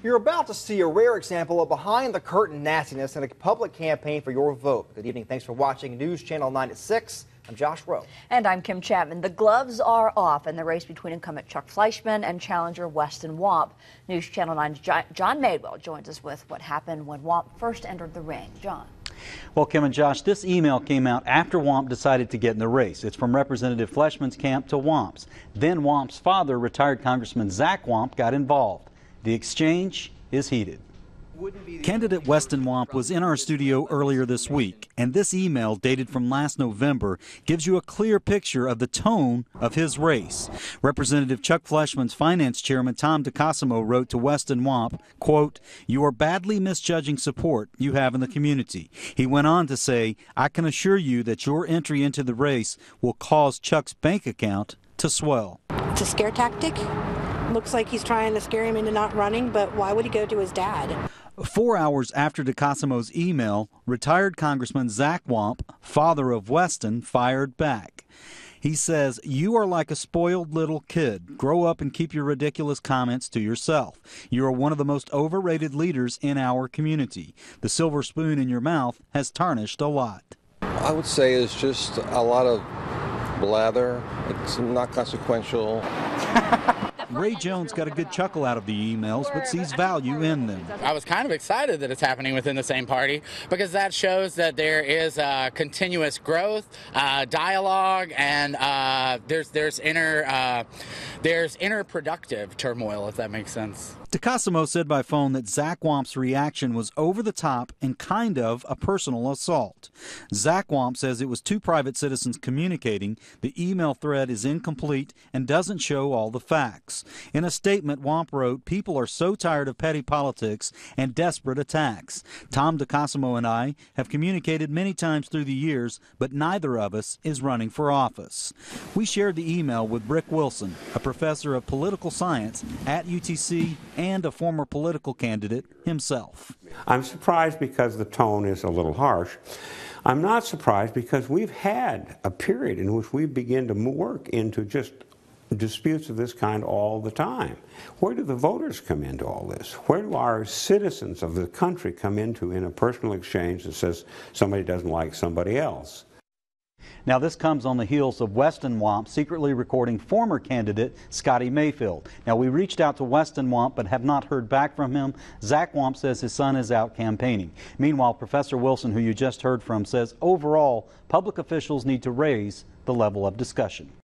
You're about to see a rare example of behind-the-curtain nastiness in a public campaign for your vote. Good evening. Thanks for watching News Channel 9 at 6. I'm Josh Rowe. And I'm Kim Chapman. The gloves are off in the race between incumbent Chuck Fleischmann and challenger Weston Wamp. News Channel 9's John Madewell joins us with what happened when Wamp first entered the ring. John. Well, Kim and Josh, this email came out after Wamp decided to get in the race. It's from Representative Fleischmann's camp to Wamp's. Then Wamp's father, retired Congressman Zach Wamp, got involved. The exchange is heated. Candidate Weston Wamp was in our studio earlier this week, and this email, dated from last November, gives you a clear picture of the tone of his race. Representative Chuck Fleischmann's finance chairman, Tom Decosimo, wrote to Weston Wamp, quote, "You are badly misjudging support you have in the community." He went on to say, "I can assure you that your entry into the race will cause Chuck's bank account to swell." It's a scare tactic. Looks like he's trying to scare him into not running, but why would he go to his dad? 4 hours after Decosimo's email, retired Congressman Zach Wamp, father of Weston, fired back. He says, "You are like a spoiled little kid. Grow up and keep your ridiculous comments to yourself. You are one of the most overrated leaders in our community. The silver spoon in your mouth has tarnished a lot." I would say it's just a lot of blather. It's not consequential. Ray Jones got a good chuckle out of the emails, but sees value in them. I was kind of excited that it's happening within the same party, because that shows that there is continuous growth, dialogue, and there's inner productive turmoil, if that makes sense. Decosimo said by phone that Zach Wamp's reaction was over the top and kind of a personal assault. Zach Wamp says it was two private citizens communicating. The email thread is incomplete and doesn't show all the facts. In a statement, Wamp wrote, "People are so tired of petty politics and desperate attacks. Tom Decosimo and I have communicated many times through the years, but neither of us is running for office." We shared the email with Rick Wilson, a professor of political science at UTC and a former political candidate himself. I'm surprised because the tone is a little harsh. I'm not surprised because we've had a period in which we begin to work into just disputes of this kind all the time. Where do the voters come into all this? Where do our citizens of the country come into in a personal exchange that says somebody doesn't like somebody else? Now, this comes on the heels of Weston Wamp secretly recording former candidate Scotty Mayfield. Now, we reached out to Weston Wamp but have not heard back from him. Zach Wamp says his son is out campaigning. Meanwhile, Professor Wilson, who you just heard from, says overall public officials need to raise the level of discussion.